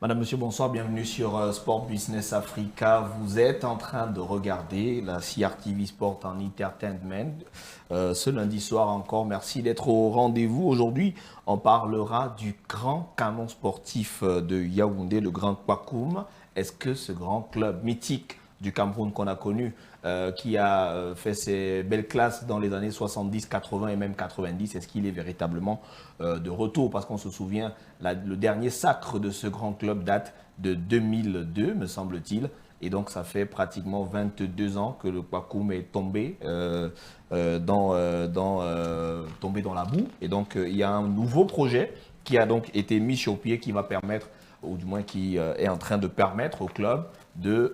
Madame, Monsieur, bonsoir, bienvenue sur Sport Business Africa. Vous êtes en train de regarder la CRTV Sport en Entertainment. Ce lundi soir encore, merci d'être au rendez-vous. Aujourd'hui, on parlera du grand canon sportif de Yaoundé, le Grand Kwakoum. Est-ce que ce grand club mythique du Cameroun qu'on a connu, qui a fait ses belles classes dans les années 70, 80 et même 90, est-ce qu'il est véritablement de retour? Parce qu'on se souvient, le dernier sacre de ce grand club date de 2002, me semble-t-il. Et donc, ça fait pratiquement 22 ans que le Kwakoum est tombé, tombé dans la boue. Et donc, il y a un nouveau projet qui a donc été mis sur pied qui va permettre, ou du moins qui est en train de permettre au club de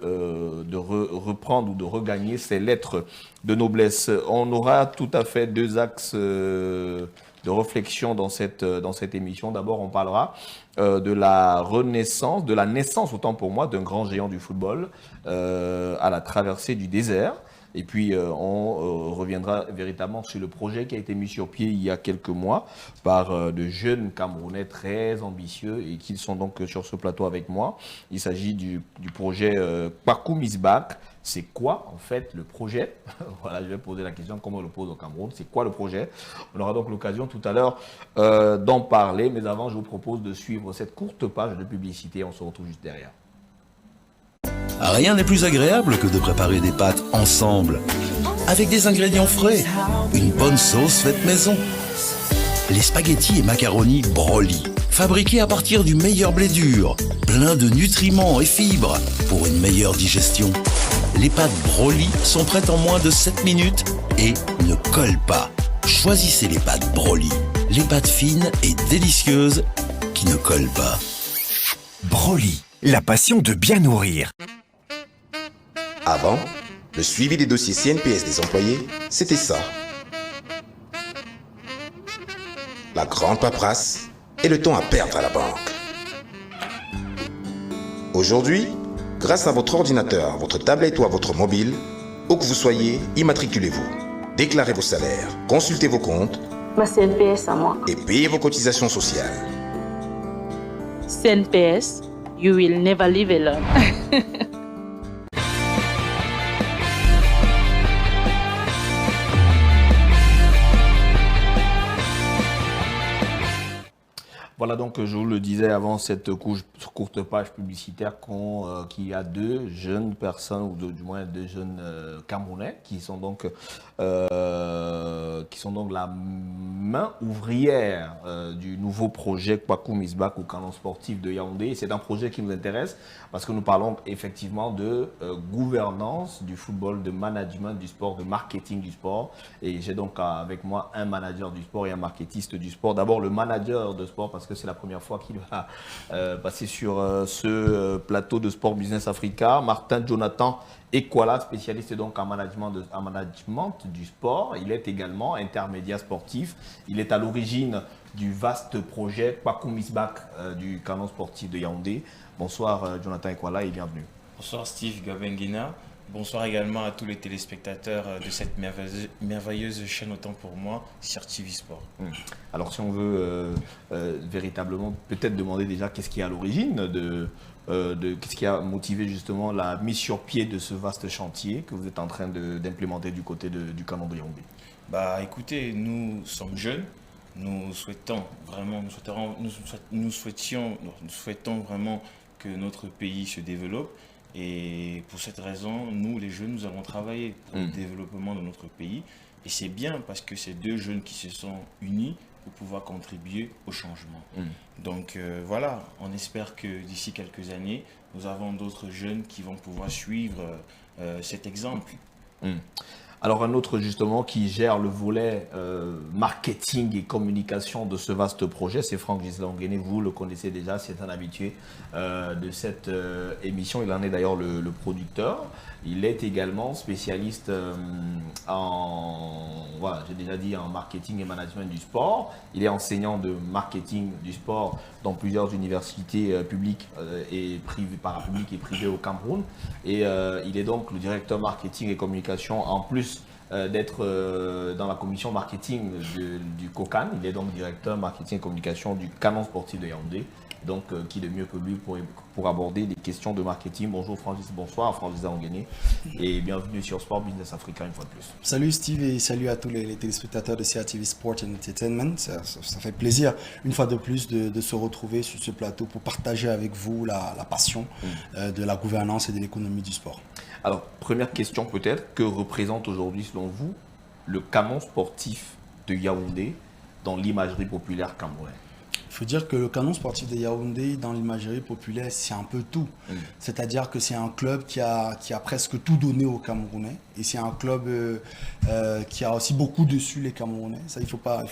reprendre ou de regagner ses lettres de noblesse. On aura tout à fait deux axes de réflexion dans cette émission. D'abord, on parlera de la renaissance, de la naissance, autant pour moi, d'un grand géant du football à la traversée du désert. Et puis, on reviendra véritablement sur le projet qui a été mis sur pied il y a quelques mois par de jeunes Camerounais très ambitieux et qui sont donc sur ce plateau avec moi. Il s'agit du projet Kwakoum is back. C'est quoi en fait le projet? Voilà, je vais poser la question comme on le pose au Cameroun. C'est quoi le projet? On aura donc l'occasion tout à l'heure d'en parler. Mais avant, je vous propose de suivre cette courte page de publicité. On se retrouve juste derrière. Rien n'est plus agréable que de préparer des pâtes ensemble, avec des ingrédients frais, une bonne sauce faite maison. Les spaghettis et macaronis Broly, fabriqués à partir du meilleur blé dur, plein de nutriments et fibres pour une meilleure digestion. Les pâtes Broly sont prêtes en moins de 7 minutes et ne collent pas. Choisissez les pâtes Broly, les pâtes fines et délicieuses qui ne collent pas. Broly, la passion de bien nourrir. Avant, le suivi des dossiers CNPS des employés, c'était ça. La grande paperasse et le temps à perdre à la banque. Aujourd'hui, grâce à votre ordinateur, votre tablette ou à votre mobile, où que vous soyez, immatriculez-vous. Déclarez vos salaires, consultez vos comptes. Ma CNPS à moi. Et payez vos cotisations sociales. CNPS, you will never live alone. Voilà donc, je vous le disais avant cette courte page publicitaire, qu'il y a deux jeunes personnes, ou du moins deux jeunes Camerounais, qui sont donc la main ouvrière du nouveau projet Kwakoum is back, ou canon sportif de Yaoundé. C'est un projet qui nous intéresse parce que nous parlons effectivement de gouvernance du football, de management du sport, de marketing du sport. Et j'ai donc avec moi un manager du sport et un marketiste du sport. D'abord le manager de sport, parce que c'est la première fois qu'il va passer sur ce plateau de Sport Business Africa. Martin Jonathan Ekwala, spécialiste donc en management du sport. Il est également intermédiaire sportif. Il est à l'origine du vaste projet Kwakoum is back du canon sportif de Yaoundé. Bonsoir Jonathan Ekwala et bienvenue. Bonsoir Steve Gabenguina. Bonsoir également à tous les téléspectateurs de cette merveilleuse chaîne, autant pour moi, CRTV Sport. Alors si on veut véritablement peut-être demander déjà qu'est-ce qui est à l'origine qu'est-ce qui a motivé justement la mise sur pied de ce vaste chantier que vous êtes en train d'implémenter du côté du canon de Yaoundé. Bah écoutez, nous sommes jeunes, nous souhaitons vraiment que notre pays se développe. Et pour cette raison, nous, les jeunes, nous allons travailler pour le développement de notre pays. Et c'est bien parce que c'est deux jeunes qui se sont unis pour pouvoir contribuer au changement. Donc voilà, on espère que d'ici quelques années, nous avons d'autres jeunes qui vont pouvoir suivre cet exemple. Alors un autre justement qui gère le volet marketing et communication de ce vaste projet, c'est Franck Gislangene. Vous le connaissez déjà, c'est un habitué de cette émission. Il en est d'ailleurs le producteur. Il est également spécialiste voilà, j'ai déjà dit, en marketing et management du sport. Il est enseignant de marketing du sport dans plusieurs universités publiques et privées, parapubliques et privées au Cameroun. Et il est donc le directeur marketing et communication en plus d'être dans la commission marketing du COCAN. Il est donc directeur marketing et communication du Canon sportif de Yaoundé. Donc, qui de mieux que lui pour aborder des questions de marketing. Bonjour Francis, bonsoir Francis Anguéné et bienvenue sur Sport Business Africa une fois de plus. Salut Steve et salut à tous les téléspectateurs de CRTV Sport and Entertainment. Ça fait plaisir une fois de plus de se retrouver sur ce plateau pour partager avec vous la passion de la gouvernance et de l'économie du sport. Alors, première question peut-être, que représente aujourd'hui selon vous le canon sportif de Yaoundé dans l'imagerie populaire camerounaise? Il faut dire que le Canon sportif de Yaoundé, dans l'imagerie populaire, c'est un peu tout. C'est-à-dire que c'est un club qui a presque tout donné aux Camerounais. Et c'est un club qui a aussi beaucoup dessus les Camerounais. Ça, il faut pas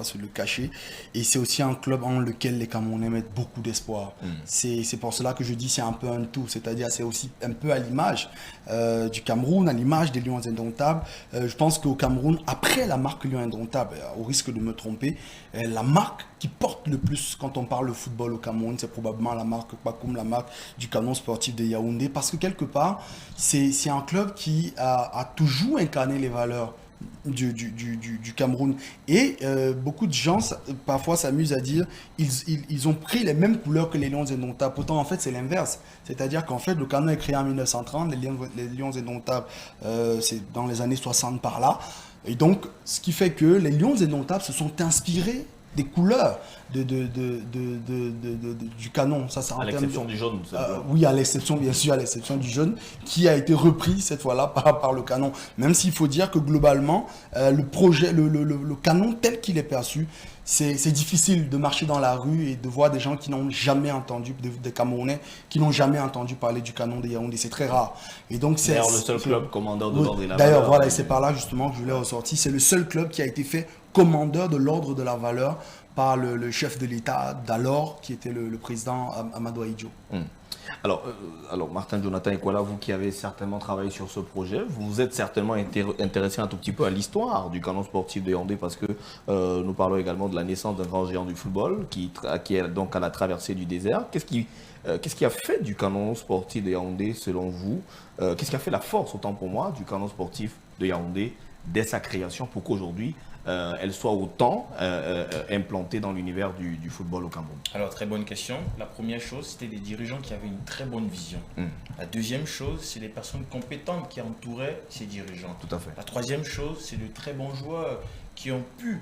se le cacher. Et c'est aussi un club en lequel les Camerounais mettent beaucoup d'espoir. C'est pour cela que je dis c'est un peu un tout. C'est-à-dire c'est aussi un peu à l'image du Cameroun, à l'image des Lions Indomptables. Je pense qu'au Cameroun, après la marque Lions Indomptables, au risque de me tromper, la marque qui porte le plus quand on parle de football au Cameroun, c'est probablement la marque Kpakoum, la marque du Canon sportif de Yaoundé, parce que quelque part, c'est un club qui a toujours incarné les valeurs du Cameroun. Et beaucoup de gens parfois s'amusent à dire ils ont pris les mêmes couleurs que les Lions Indomptables. Pourtant, en fait, c'est l'inverse. C'est-à-dire qu'en fait, le Canon est créé en 1930, les Lions Indomptables, c'est dans les années 60 par là. Et donc, ce qui fait que les Lions Indomptables se sont inspirés des couleurs du Canon. Ça, à l'exception du jaune. Oui, à l'exception, bien sûr, à l'exception du jaune, qui a été repris cette fois-là par le Canon. Même s'il faut dire que globalement, le projet, le Canon tel qu'il est perçu, c'est difficile de marcher dans la rue et de voir des gens qui n'ont jamais entendu, des Camerounais, qui n'ont jamais entendu parler du Canon de Yaoundé. C'est très rare. Et donc, c'est d'ailleurs le seul club commandeur de l'ordre et la valeur. D'ailleurs, voilà, et c'est par là justement que je l'ai ressorti. C'est le seul club qui a été fait commandeur de l'ordre de la valeur par le chef de l'État d'alors, qui était le président Amadou Ahidjo. Alors, Martin Jonathan Ekwala, vous qui avez certainement travaillé sur ce projet, vous vous êtes certainement intéressé un tout petit peu à l'histoire du Canon sportif de Yaoundé, parce que nous parlons également de la naissance d'un grand géant du football qui est donc à la traversée du désert. Qu'est-ce qui a fait du Canon sportif de Yaoundé selon vous? Qu'est-ce qui a fait la force, autant pour moi, du Canon sportif de Yaoundé dès sa création pour qu'aujourd'hui elle soit autant implantée dans l'univers du football au Cameroun? Alors, très bonne question. La première chose, c'était des dirigeants qui avaient une très bonne vision. La deuxième chose, c'est les personnes compétentes qui entouraient ces dirigeants. Tout à fait. La troisième chose, c'est de très bons joueurs qui ont pu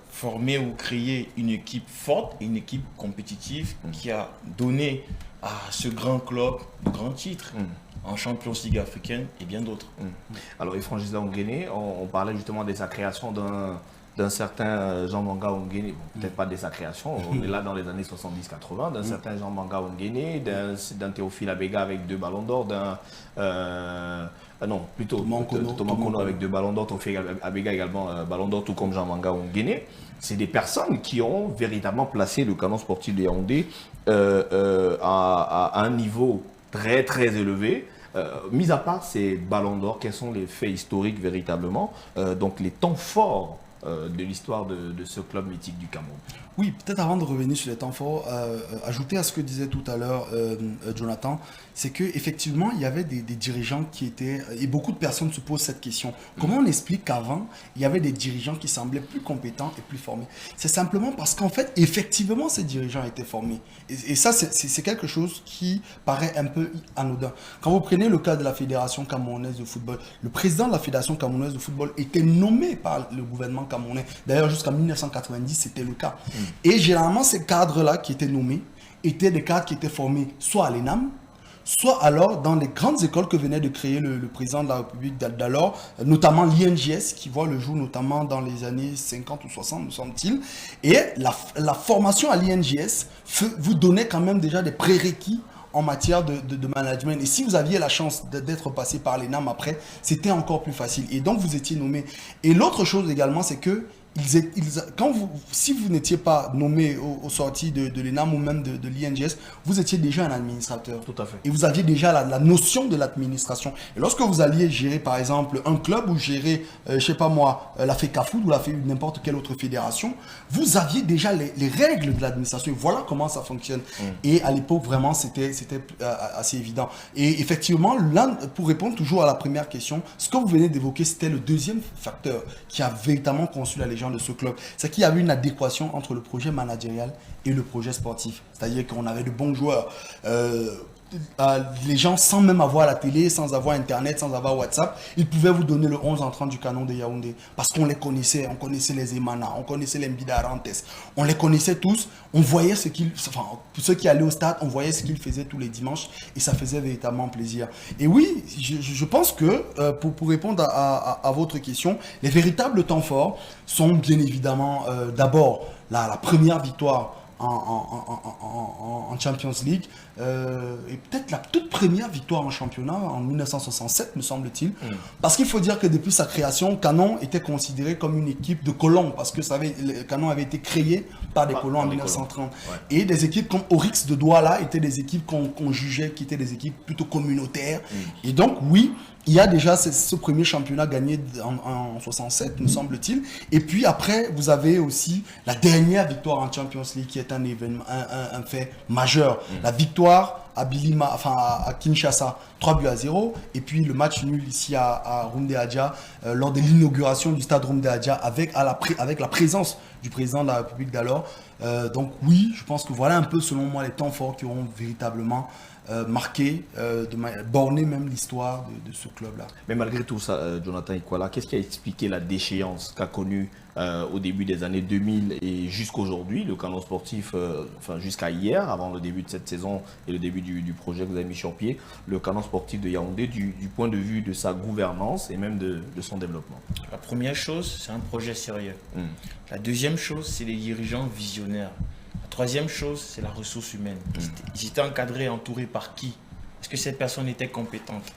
former ou créer une équipe forte, une équipe compétitive qui a donné à ce grand club de grands titres. En Champions League africaine et bien d'autres. Alors, Francis Anguéné, on parlait justement de sa création d'un certain Jean Manga Onguéné, peut-être pas de sa création, on est là dans les années 70-80, d'un certain Jean Manga Onguéné, d'un Théophile Abega avec 2 ballons d'or, Thomas Kono avec 2 ballons d'or, Théophile Abega également ballon d'or, tout comme Jean Manga Onguéné. C'est des personnes qui ont véritablement placé le Canon sportif de Yaoundé à un niveau très très élevé. Mis à part ces ballons d'or, quels sont les faits historiques véritablement, donc les temps forts de l'histoire de ce club mythique du Cameroun? Oui, peut-être avant de revenir sur les temps forts, ajouter à ce que disait tout à l'heure Jonathan, c'est qu'effectivement, il y avait des dirigeants qui étaient, et beaucoup de personnes se posent cette question, comment on explique qu'avant, il y avait des dirigeants qui semblaient plus compétents et plus formés? C'est simplement parce qu'en fait, effectivement, ces dirigeants étaient formés. Et ça, c'est quelque chose qui paraît un peu anodin. Quand vous prenez le cas de la Fédération camerounaise de football, le président de la Fédération camerounaise de football était nommé par le gouvernement camerounais. D'ailleurs, jusqu'en 1990, c'était le cas. Et généralement, ces cadres-là qui étaient nommés étaient des cadres qui étaient formés soit à l'ENAM, soit alors dans les grandes écoles que venait de créer le président de la République d'alors, notamment l'INJS, qui voit le jour notamment dans les années 50 ou 60, me semble-t-il. Et la formation à l'INJS vous donnait quand même déjà des prérequis en matière de management. Et si vous aviez la chance d'être passé par l'ENAM après, c'était encore plus facile. Et donc, vous étiez nommé. Et l'autre chose également, c'est que si vous n'étiez pas nommé au sorti de l'ENAM ou même de l'INGS, vous étiez déjà un administrateur. Tout à fait. Et vous aviez déjà la notion de l'administration. Et lorsque vous alliez gérer, par exemple, un club ou gérer, je sais pas moi, la FECAFOOT ou n'importe quelle autre fédération, vous aviez déjà les règles de l'administration. Et voilà comment ça fonctionne. Et à l'époque, vraiment, c'était assez évident. Et effectivement, là, pour répondre toujours à la première question, ce que vous venez d'évoquer, c'était le deuxième facteur qui a véritablement conçu la légende de ce club. C'est qu'il y avait une adéquation entre le projet managérial et le projet sportif. C'est-à-dire qu'on avait de bons joueurs. Les gens, sans même avoir la télé, sans avoir Internet, sans avoir WhatsApp, ils pouvaient vous donner le 11 entrant du canon de Yaoundé. Parce qu'on les connaissait. On connaissait les Emana, on connaissait les Mbida Arantes. On les connaissait tous. On voyait pour ceux qui allaient au stade, on voyait ce qu'ils faisaient tous les dimanches. Et ça faisait véritablement plaisir. Et oui, je pense que, pour répondre à votre question, les véritables temps forts sont bien évidemment d'abord la première victoire en Champions League et peut-être la toute première victoire en championnat en 1967 me semble-t-il, parce qu'il faut dire que depuis sa création, Canon était considéré comme une équipe de colons, parce que Canon avait été créé par des colons en 1930 et des équipes comme Oryx de Douala étaient des équipes qu'on jugeait qui étaient des équipes plutôt communautaires et donc oui, il y a déjà ce premier championnat gagné en 67, me semble-t-il. Et puis après, vous avez aussi la dernière victoire en Champions League qui est un événement, un fait majeur. La victoire à Kinshasa, 3-0. Et puis le match nul ici à Rumde Adja, lors de l'inauguration du stade Rumde Adja avec la présence du président de la République d'alors. Donc oui, je pense que voilà un peu selon moi les temps forts qui auront véritablement marqué, borné même l'histoire de ce club-là. Mais malgré tout ça, Jonathan Ikwala, qu'est-ce qui a expliqué la déchéance qu'a connue au début des années 2000 et jusqu'aujourd'hui, le Canon sportif, jusqu'à hier, avant le début de cette saison et le début du projet que vous avez mis sur pied, le Canon sportif de Yaoundé, du point de vue de sa gouvernance et même de son développement? La première chose, c'est un projet sérieux. La deuxième chose, c'est les dirigeants visionnaires. La troisième chose, c'est la ressource humaine. Ils étaient encadrés, entourés par qui? Est-ce que cette personne était compétente?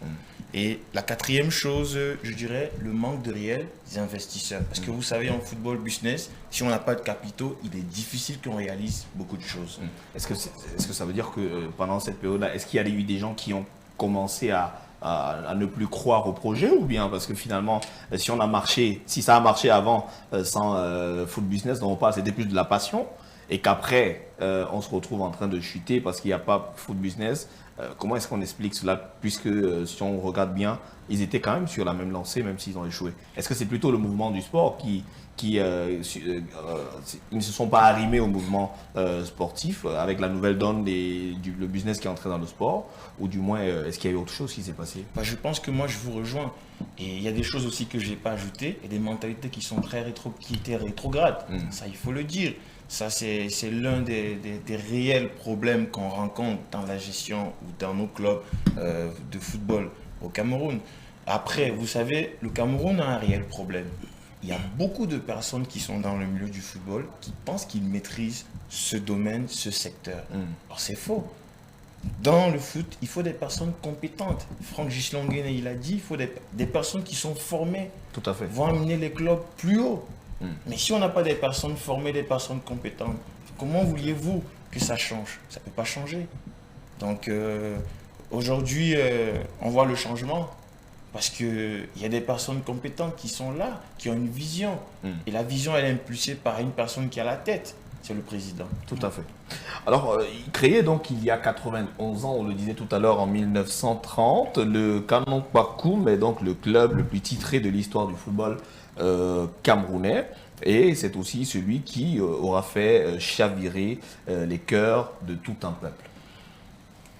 Et la quatrième chose, je dirais, le manque de réels investisseurs. Parce que vous savez, en football business, si on n'a pas de capitaux, il est difficile qu'on réalise beaucoup de choses. Est-ce que ça veut dire que pendant cette période-là, est-ce qu'il y a eu des gens qui ont commencé à ne plus croire au projet, ou bien parce que finalement, si ça a marché avant sans foot business, dont on parle, c'était plus de la passion, et qu'après, on se retrouve en train de chuter parce qu'il n'y a pas foot business. Comment est-ce qu'on explique cela, puisque si on regarde bien, ils étaient quand même sur la même lancée, même s'ils ont échoué? Est-ce que c'est plutôt le mouvement du sport ils ne se sont pas arrimés au mouvement sportif avec la nouvelle donne le business qui est entré dans le sport, ou du moins est-ce qu'il y a eu autre chose qui s'est passé? Je pense que moi je vous rejoins, et il y a des choses aussi que je n'ai pas ajoutées, et des mentalités qui sont qui étaient rétrogrades, ça il faut le dire. Ça, c'est l'un des réels problèmes qu'on rencontre dans la gestion ou dans nos clubs de football au Cameroun. Après, vous savez, le Cameroun a un réel problème. Il y a beaucoup de personnes qui sont dans le milieu du football qui pensent qu'ils maîtrisent ce domaine, ce secteur. Alors, c'est faux. Dans le foot, il faut des personnes compétentes. Franck Gislonguene, il a dit, il faut des personnes qui sont formées. Tout à fait. Vont amener les clubs plus haut. Mais si on n'a pas des personnes formées, des personnes compétentes, comment vouliez-vous que ça change? Ça ne peut pas changer. Donc aujourd'hui, on voit le changement parce qu'il y a des personnes compétentes qui sont là, qui ont une vision. Et la vision, elle est impulsée par une personne qui a la tête. C'est le président. Tout à fait. Alors, il créait donc il y a 91 ans, on le disait tout à l'heure, en 1930, le Canon Bakoum est donc le club le plus titré de l'histoire du football camerounais, et c'est aussi celui qui aura fait chavirer les cœurs de tout un peuple.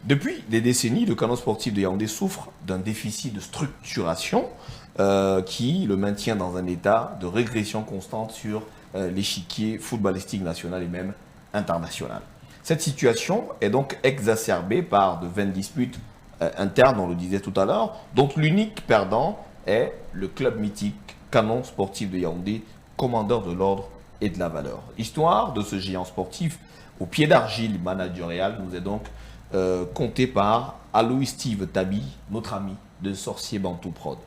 Depuis des décennies, le Canon sportif de Yaoundé souffre d'un déficit de structuration qui le maintient dans un état de régression constante sur l'échiquier footballistique national et même international. Cette situation est donc exacerbée par de vaines disputes internes, on le disait tout à l'heure, dont l'unique perdant est le club mythique Canon sportif de Yaoundé, commandeur de l'ordre et de la valeur. L'histoire de ce géant sportif au pied d'argile managérial nous est donc contée par Alois Steve Tabi, notre ami de Sorcier Bantou Prod.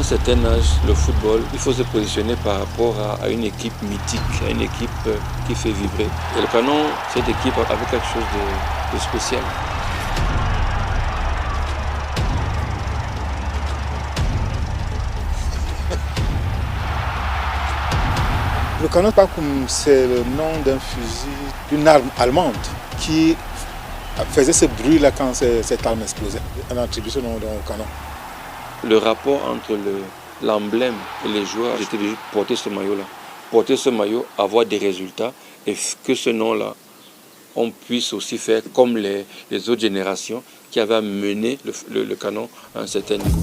un certain âge, le football, il faut se positionner par rapport à une équipe mythique, à une équipe qui fait vibrer. Et le Canon, cette équipe avait quelque chose de spécial. Le canon Pakoum, c'est le nom d'un fusil, d'une arme allemande qui faisait ce bruit-là quand cette arme explosait. On a attribué ce nom au canon. Le rapport entre l'emblème et les joueurs, j'étais obligé de porter ce maillot-là. Porter ce maillot, avoir des résultats et que ce nom-là, on puisse aussi faire comme les autres générations qui avaient mené le canon à un certain niveau.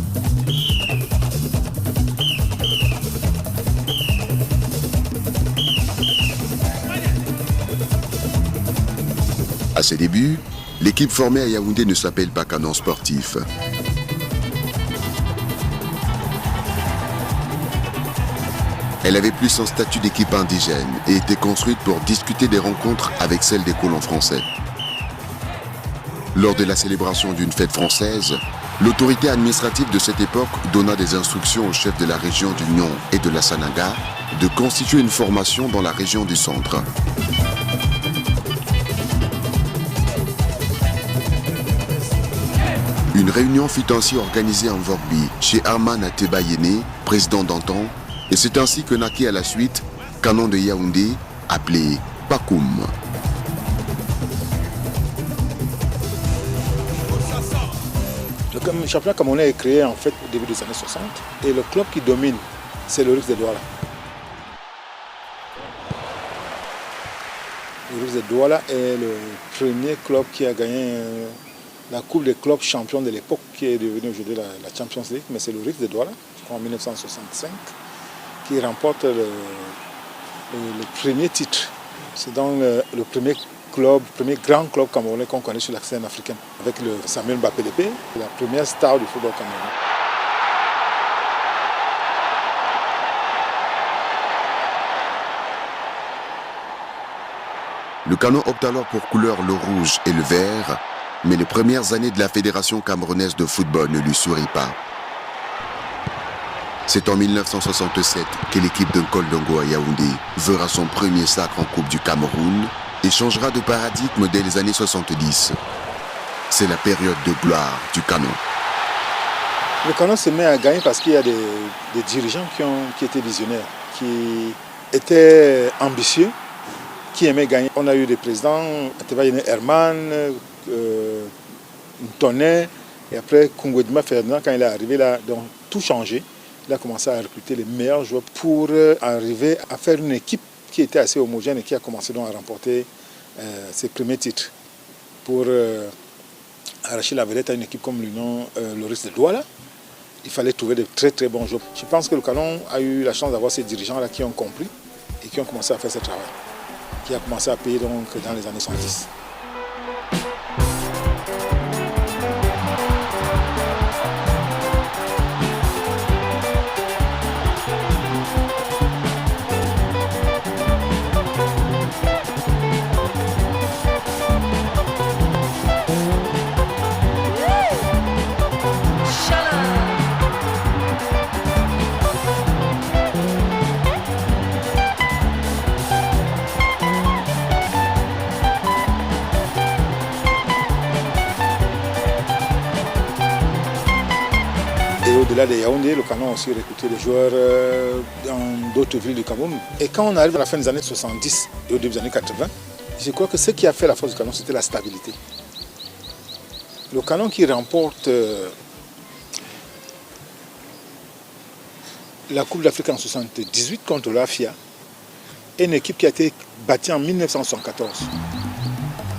À ses débuts, l'équipe formée à Yaoundé ne s'appelle pas Canon Sportif. Elle avait plus un statut d'équipe indigène et était construite pour discuter des rencontres avec celles des colons français. Lors de la célébration d'une fête française, l'autorité administrative de cette époque donna des instructions au chef de la région du Nyon et de la Sanaga de constituer une formation dans la région du centre. Une réunion fut ainsi organisée en Vorbi, chez Arman Ateba Yéné, président d'antan, et c'est ainsi que naquit à la suite Canon de Yaoundé, appelé Pakoum. Le championnat camerounais est créé en fait au début des années 60 et le club qui domine, c'est le RIX de Douala. Le RIX de Douala est le premier club qui a gagné la Coupe des clubs champions de l'époque, qui est devenue aujourd'hui la Champions League, mais c'est le RIX de Douala, en 1965, qui remporte le premier titre. C'est donc le premier grand club camerounais qu'on connaît sur la scène africaine, avec le Samuel Mbappé Lépé, la première star du football camerounais. Le Canon opte alors pour couleur le rouge et le vert, mais les premières années de la Fédération camerounaise de football ne lui sourient pas. C'est en 1967 que l'équipe de Koldongo à Yaoundé verra son premier sacre en Coupe du Cameroun et changera de paradigme dès les années 70. C'est la période de gloire du Canon. Le Canon se met à gagner parce qu'il y a des dirigeants qui étaient visionnaires, qui étaient ambitieux, qui aimaient gagner. On a eu des présidents, Ateba Yéné Herman, Ntonnet, et après Kungwedima Ferdinand, quand il est arrivé là, donc tout changé. Il a commencé à recruter les meilleurs joueurs pour arriver à faire une équipe qui était assez homogène et qui a commencé donc à remporter ses premiers titres. Pour arracher la vedette à une équipe comme le RIX de Douala, il fallait trouver de très très bons joueurs. Je pense que le Canon a eu la chance d'avoir ces dirigeants-là qui ont compris et qui ont commencé à faire ce travail, qui a commencé à payer donc dans les années 70. Au-delà de Yaoundé, le Canon a aussi recruté des joueurs dans d'autres villes du Cameroun. Et quand on arrive à la fin des années 70 et au début des années 80, je crois que ce qui a fait la force du Canon, c'était la stabilité. Le Canon qui remporte la Coupe d'Afrique en 78 contre l'Afia est une équipe qui a été bâtie en 1974.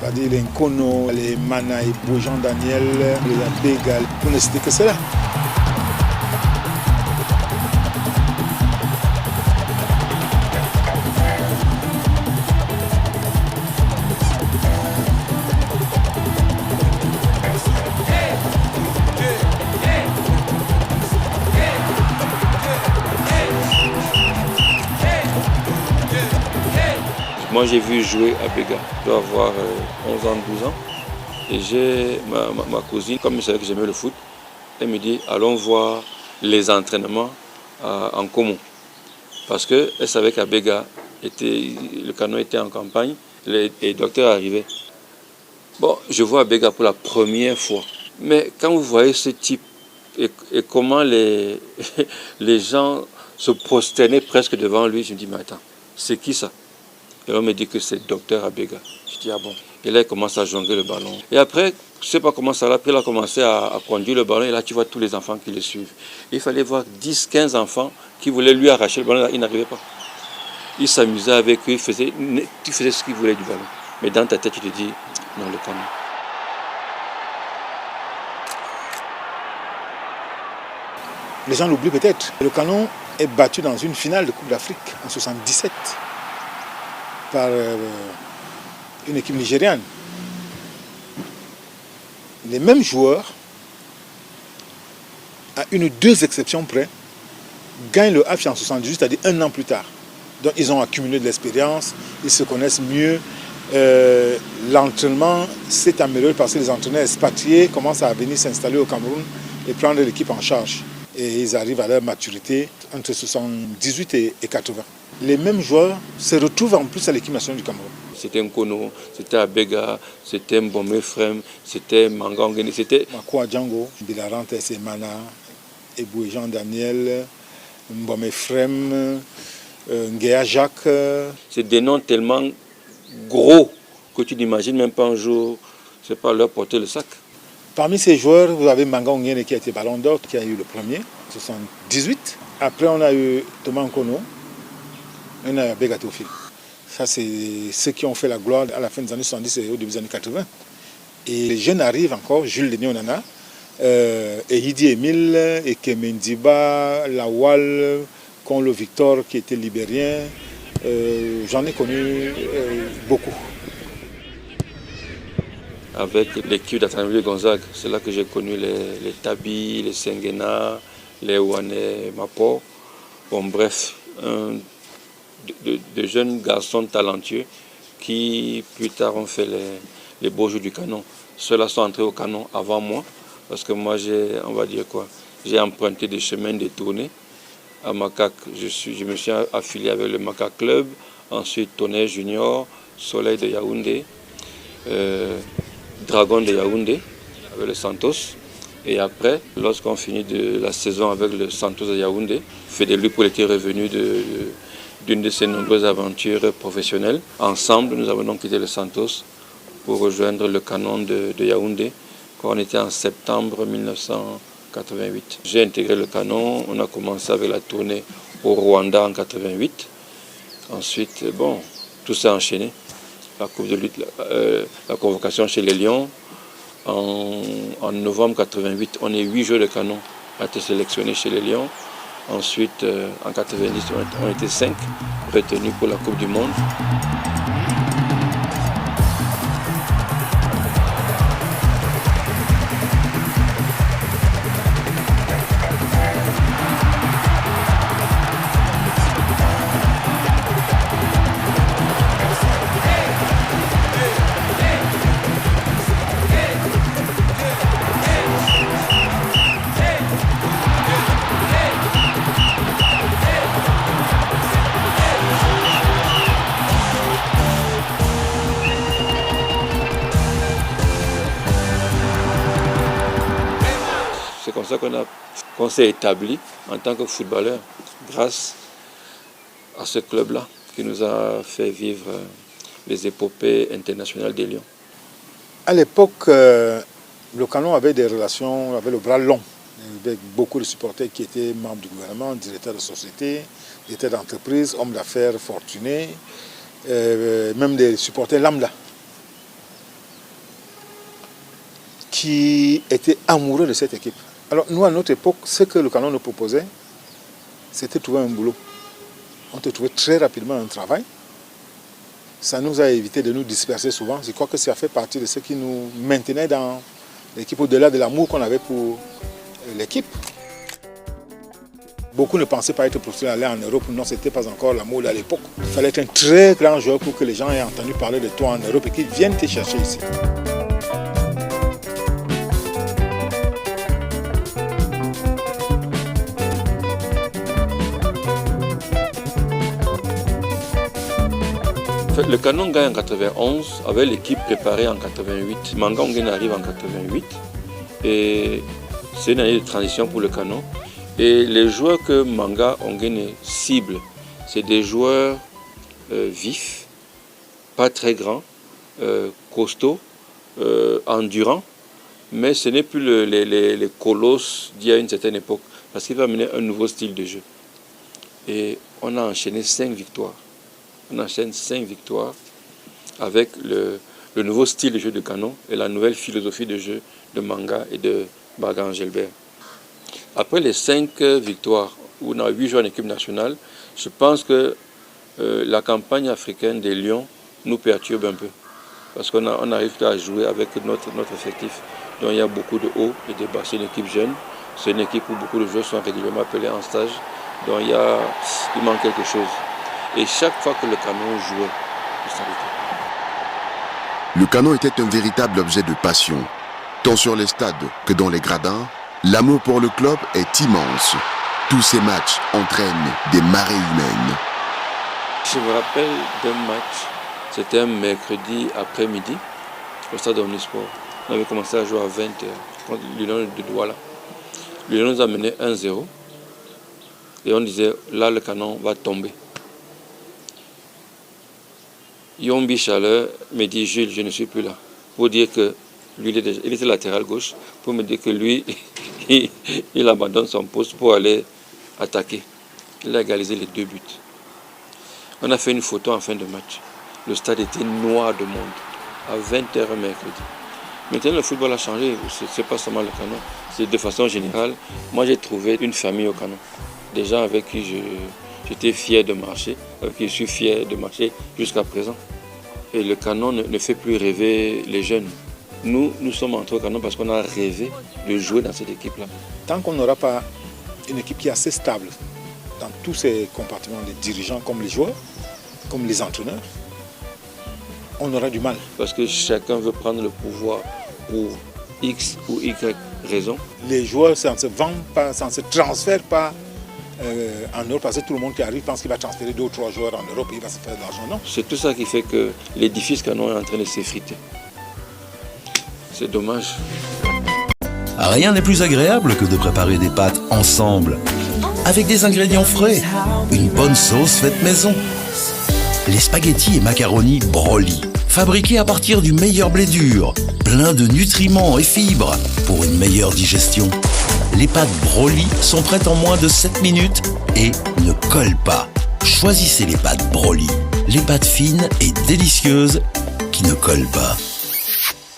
C'est-à-dire les Nkono, les Manaï, Jean Daniel, les Abégal, pour ne citer que cela. Moi j'ai vu jouer à Béga, je dois avoir 11 ans, 12 ans. Et j'ai ma cousine, comme elle savait que j'aimais le foot, elle me dit allons voir les entraînements en commun. Parce qu'elle savait qu'à Béga, le canon était en campagne, les docteurs arrivaient. Bon, je vois Béga pour la première fois. Mais quand vous voyez ce type et comment les gens se prosternaient presque devant lui, je me dis, mais attends, c'est qui ça? Et on me dit que c'est le docteur Abega. Je dis, ah bon. Et là, il commence à jongler le ballon. Et après, je ne sais pas comment ça l'a pris, il a commencé à conduire le ballon. Et là, tu vois tous les enfants qui le suivent. Il fallait voir 10, 15 enfants qui voulaient lui arracher le ballon. Là, il n'arrivait pas. Il s'amusait avec eux, tu faisais ce qu'il voulait du ballon. Mais dans ta tête, tu te dis, non, le canon. Les gens l'oublient peut-être. Le canon est battu dans une finale de Coupe d'Afrique en 1977 par une équipe nigériane. Les mêmes joueurs, à une ou deux exceptions près, gagnent le AFC en 1978, c'est-à-dire un an plus tard. Donc ils ont accumulé de l'expérience, ils se connaissent mieux. L'entraînement s'est amélioré parce que les entraîneurs expatriés commencent à venir s'installer au Cameroun et prendre l'équipe en charge. Et ils arrivent à leur maturité entre 78 et 80. Les mêmes joueurs se retrouvent en plus à l'équipe nationale du Cameroun. C'était Nkono, c'était Abega, c'était Mbome Frem, c'était Mangangeni, c'était... Makoua Django, Bilarante Semana, Eboué Jean-Daniel, Mbome Frem, Nguea Jacques. C'est des noms tellement gros que tu n'imagines même pas un jour, c'est pas leur porter le sac. Parmi ces joueurs, vous avez Manga Ongene qui a été ballon d'or, qui a eu le premier, en 1978. Après, on a eu Thomas Nkono, on a eu Abega Théophile. Ça, c'est ceux qui ont fait la gloire à la fin des années 70 et au début des années 80. Et les jeunes arrivent encore, Jules Denis Onana, Ehidi Emile, Ekemendiba, Lawal, Konlo Victor qui était libérien. J'en ai connu beaucoup. Avec l'équipe d'Athanouille Gonzague, c'est là que j'ai connu les Tabi, les Sengena, les Ouane Mapo. Bon, bref, de jeunes garçons talentueux qui plus tard ont fait les beaux jours du canon. Ceux-là sont entrés au canon avant moi, parce que moi j'ai emprunté des chemins détournés à Macaque. Je me suis affilié avec le Macaque Club, ensuite Tonnerre Junior, Soleil de Yaoundé, Dragon de Yaoundé avec le Santos. Et après, lorsqu'on finit de la saison avec le Santos de Yaoundé, Fédélupoul était revenu d'une de ses nombreuses aventures professionnelles. Ensemble, nous avons donc quitté le Santos pour rejoindre le canon de Yaoundé quand on était en septembre 1988. J'ai intégré le canon, on a commencé avec la tournée au Rwanda en 88. Ensuite, bon, tout s'est enchaîné. La Coupe de lutte, la convocation chez les Lions. En novembre 88, on est 8 joueurs de canon à être sélectionnés chez les Lions. Ensuite, en 90, on était 5 retenus pour la Coupe du Monde. C'est comme ça qu'on s'est établi en tant que footballeur, grâce à ce club-là qui nous a fait vivre les épopées internationales des Lions. À l'époque, le canon avait des relations, avait le bras long, avec beaucoup de supporters qui étaient membres du gouvernement, directeurs de société, directeurs d'entreprise, hommes d'affaires fortunés, même des supporters lambda, qui étaient amoureux de cette équipe. Alors nous, à notre époque, ce que le canon nous proposait, c'était trouver un boulot. On te trouvait très rapidement un travail. Ça nous a évité de nous disperser souvent. Je crois que ça fait partie de ce qui nous maintenait dans l'équipe, au-delà de l'amour qu'on avait pour l'équipe. Beaucoup ne pensaient pas être professionnels, aller en Europe. Non, ce n'était pas encore la mode à l'époque. Il fallait être un très grand joueur pour que les gens aient entendu parler de toi en Europe et qu'ils viennent te chercher ici. Le Canon gagne en 91 avec l'équipe préparée en 88. Manga Onguene arrive en 88 et c'est une année de transition pour le Canon. Et les joueurs que Manga Onguene cible, c'est des joueurs vifs, pas très grands, costauds, endurants, mais ce n'est plus les colosses d'il y a une certaine époque, parce qu'il va amener un nouveau style de jeu. Et on a enchaîné 5 victoires. On enchaîne 5 victoires avec le nouveau style de jeu de Canon et la nouvelle philosophie de jeu de Manga et de Bagan Gelbert. Après les 5 victoires, où on a 8 joueurs en équipe nationale, je pense que la campagne africaine des Lions nous perturbe un peu. Parce qu'on n'arrive pas à jouer avec notre effectif. Donc il y a beaucoup de hauts et de bas. C'est une équipe jeune, c'est une équipe où beaucoup de joueurs sont régulièrement appelés en stage. Donc il manque quelque chose. Et chaque fois que le Canon jouait, il s'arrêtait. Le Canon était un véritable objet de passion. Tant sur les stades que dans les gradins, l'amour pour le club est immense. Tous ces matchs entraînent des marées humaines. Je me rappelle d'un match, c'était un mercredi après-midi, au stade Omnisport. On avait commencé à jouer à 20h contre l'Union de Douala. L'Union nous a mené 1-0 et on disait là le Canon va tomber. Yombi Chaleur me dit Jules, je ne suis plus là. Pour dire que lui, il était latéral gauche, pour me dire que lui, il abandonne son poste pour aller attaquer. Il a égalisé les 2 buts. On a fait une photo en fin de match. Le stade était noir de monde, à 20h mercredi. Maintenant, le football a changé, ce n'est pas seulement le Canon, c'est de façon générale. Moi, j'ai trouvé une famille au Canon. Des gens avec qui j'étais fier de marcher, avec qui je suis fier de marcher jusqu'à présent. Et le Canon ne fait plus rêver les jeunes. Nous sommes entrés au Canon parce qu'on a rêvé de jouer dans cette équipe-là. Tant qu'on n'aura pas une équipe qui est assez stable dans tous ces compartiments, les dirigeants comme les joueurs, comme les entraîneurs, on aura du mal. Parce que chacun veut prendre le pouvoir pour X ou Y raison. Les joueurs, ça ne se vend pas, ça ne se transfère pas en Europe, parce que tout le monde qui arrive pense qu'il va transférer 2 ou 3 joueurs en Europe et il va se faire de l'argent. Non. C'est tout ça qui fait que l'édifice Canon est en train de s'effriter. C'est dommage. Rien n'est plus agréable que de préparer des pâtes ensemble, avec des ingrédients frais, une bonne sauce faite maison. Les spaghettis et macaronis Broly, fabriqués à partir du meilleur blé dur, plein de nutriments et fibres pour une meilleure digestion. Les pâtes Broly sont prêtes en moins de 7 minutes et ne collent pas. Choisissez les pâtes Broly, les pâtes fines et délicieuses qui ne collent pas.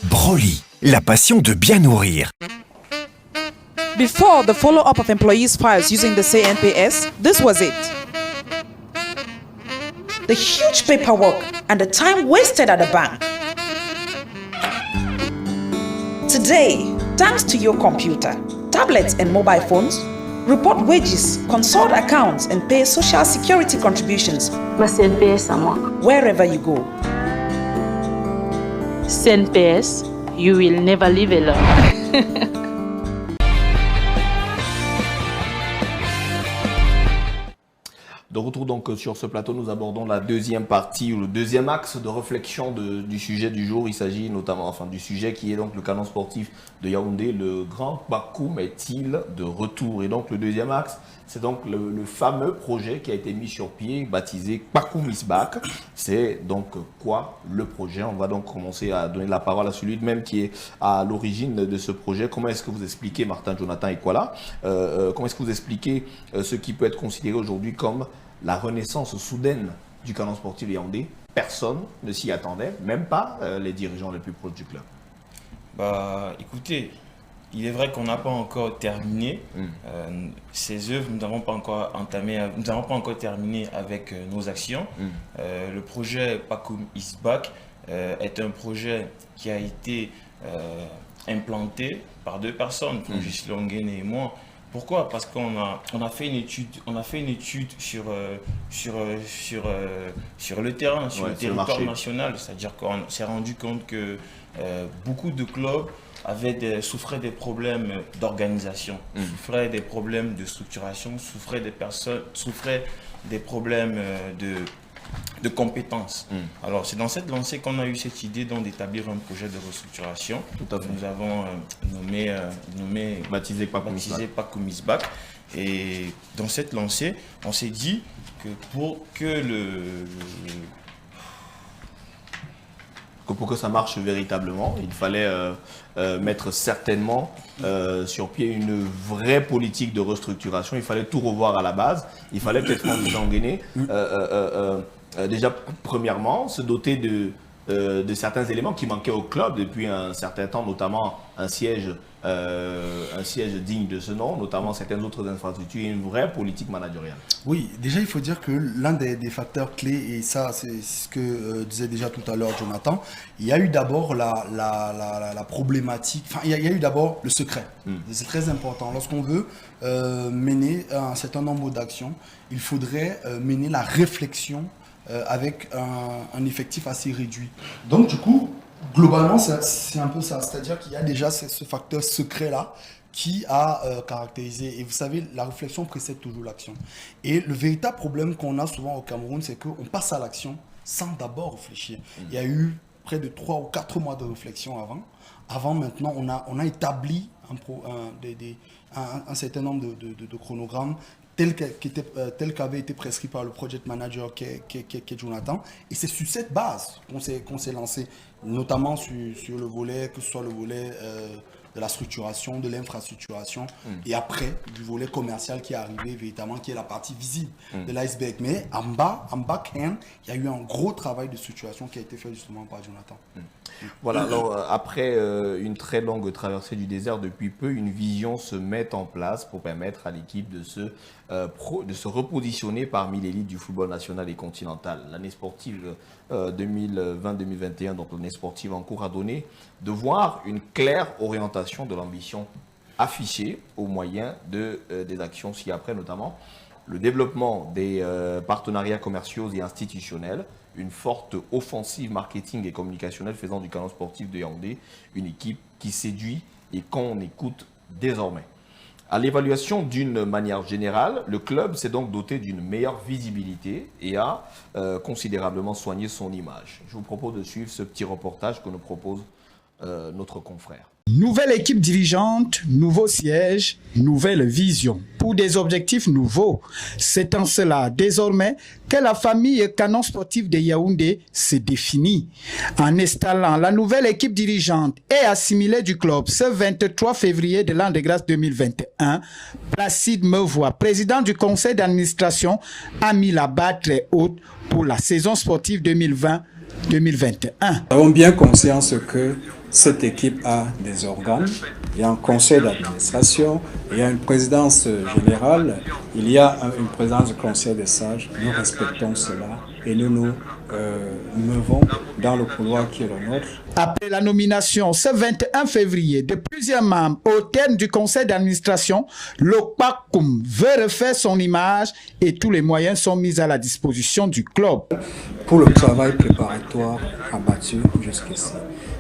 Broly, la passion de bien nourrir. Before the follow-up of employees' files using the CNPS, this was it. The huge paperwork and the time wasted at the bank. Today, thanks to your computer, tablets and mobile phones, report wages, consult accounts and pay social security contributions. Ma CNPS à moi. Wherever you go. CNPS, you will never live alone. De retour donc sur ce plateau, nous abordons la deuxième partie ou le deuxième axe de réflexion du sujet du jour. Il s'agit notamment du sujet qui est donc le Canon sportif de Yaoundé. Le grand Bakoum est-il de retour? Et donc le deuxième axe, c'est donc le fameux projet qui a été mis sur pied, baptisé Bakoum is back. C'est donc quoi le projet? On va donc commencer à donner la parole à celui de même qui est à l'origine de ce projet. Comment est-ce que vous expliquez, Martin, Jonathan et Kuala, comment est-ce que vous expliquez ce qui peut être considéré aujourd'hui comme la renaissance soudaine du Canon sportif de Yaoundé? Personne ne s'y attendait, même pas les dirigeants les plus proches du club. Bah, écoutez, il est vrai qu'on n'a pas encore terminé ces œuvres, nous n'avons pas encore entamé, nous n'avons pas encore terminé avec nos actions. Le projet Bakoum is back est un projet qui a été implanté par 2 personnes, Ghislain Onguene et moi. Pourquoi? Parce qu'on a fait une étude sur le terrain, sur le territoire national. C'est-à-dire qu'on s'est rendu compte que beaucoup de clubs souffraient des problèmes d'organisation, souffraient des problèmes de structuration, souffraient des problèmes de compétences. Alors, c'est dans cette lancée qu'on a eu cette idée d'établir un projet de restructuration. Tout à fait. Nous avons baptisé Paco Misbach. Et dans cette lancée, on s'est dit que pour que ça marche véritablement, il fallait mettre certainement sur pied une vraie politique de restructuration. Il fallait tout revoir à la base. Il fallait peut-être engainer déjà, premièrement, se doter de certains éléments qui manquaient au club depuis un certain temps, notamment un siège digne de ce nom, notamment certaines autres infrastructures et une vraie politique managériale. Oui, déjà il faut dire que l'un des facteurs clés, et ça c'est ce que disait déjà tout à l'heure Jonathan, il y a eu d'abord la problématique, enfin il y a eu d'abord le secret. C'est très important. Lorsqu'on veut mener un certain nombre d'actions, il faudrait mener la réflexion avec un effectif assez réduit. Donc du coup, globalement, c'est un peu ça. C'est-à-dire qu'il y a déjà ce facteur secret-là qui a caractérisé. Et vous savez, la réflexion précède toujours l'action. Et le véritable problème qu'on a souvent au Cameroun, c'est qu'on passe à l'action sans d'abord réfléchir. Il y a eu près de 3 ou 4 mois de réflexion avant. Avant, maintenant, on a établi un certain nombre de chronogrammes tel qu'avait été prescrit par le project manager qui est Jonathan. Et c'est sur cette base qu'on s'est lancé, notamment sur le volet, que ce soit le volet de la structuration, de l'infrastructuration, et après du volet commercial qui est arrivé véritablement, qui est la partie visible de l'iceberg. Mais en back-end, il y a eu un gros travail de structuration qui a été fait justement par Jonathan. Voilà, alors après une très longue traversée du désert, depuis peu, une vision se met en place pour permettre à l'équipe de se repositionner parmi l'élite du football national et continental. L'année sportive 2020-2021, donc l'année sportive en cours, a donné de voir une claire orientation de l'ambition affichée au moyen des actions ci-après, notamment le développement des partenariats commerciaux et institutionnels, une forte offensive marketing et communicationnelle faisant du Canon Sportif de Yaoundé une équipe qui séduit et qu'on écoute désormais. À l'évaluation d'une manière générale, le club s'est donc doté d'une meilleure visibilité et a considérablement soigné son image. Je vous propose de suivre ce petit reportage que nous propose notre confrère. Nouvelle équipe dirigeante, nouveau siège, nouvelle vision pour des objectifs nouveaux. C'est en cela, désormais, que la famille Canon Sportif de Yaoundé se définit. En installant la nouvelle équipe dirigeante et assimilée du club ce 23 février de l'an de grâce 2021, Placide Mevois, président du conseil d'administration, a mis la barre très haute pour la saison sportive 2020-2021. Nous avons bien conscience que cette équipe a des organes, il y a un conseil d'administration, il y a une présidence générale, il y a une présidence du conseil des sages. Nous respectons cela et nous nous mouvons dans le couloir qui est le nôtre. Après la nomination ce 21 février de plusieurs membres au terme du conseil d'administration, l'OPACUM veut refaire son image et tous les moyens sont mis à la disposition du club. Pour le travail préparatoire abattu jusqu'ici,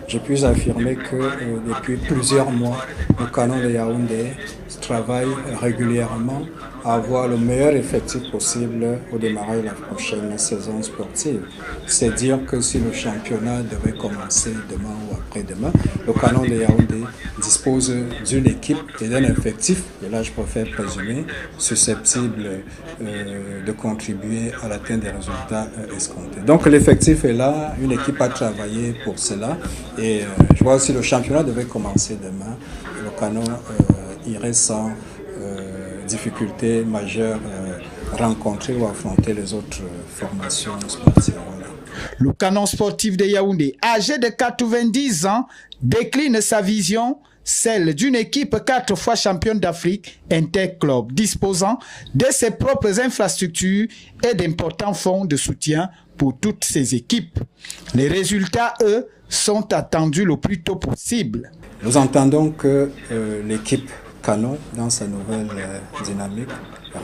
je puis affirmer que depuis plusieurs mois, le Canon de Yaoundé travaille régulièrement à avoir le meilleur effectif possible au démarrage de la prochaine saison sportive. C'est dire que si le championnat devait commencer demain ou après-demain, le Canon de Yaoundé dispose d'une équipe et d'un effectif, et là je préfère présumer, susceptible de contribuer à l'atteinte des résultats escomptés. Donc l'effectif est là, une équipe a travaillé pour cela, et je vois si le championnat devait commencer demain, le Canon irait sans difficultés majeures rencontrer ou affronter les autres formations sportives. Voilà. Le Canon Sportif de Yaoundé, âgé de 90 ans, décline sa vision, celle d'une équipe 4 fois championne d'Afrique, interclub, disposant de ses propres infrastructures et d'importants fonds de soutien pour toutes ses équipes. Les résultats, eux, sont attendus le plus tôt possible. Nous entendons que l'équipe Canon, dans sa nouvelle dynamique,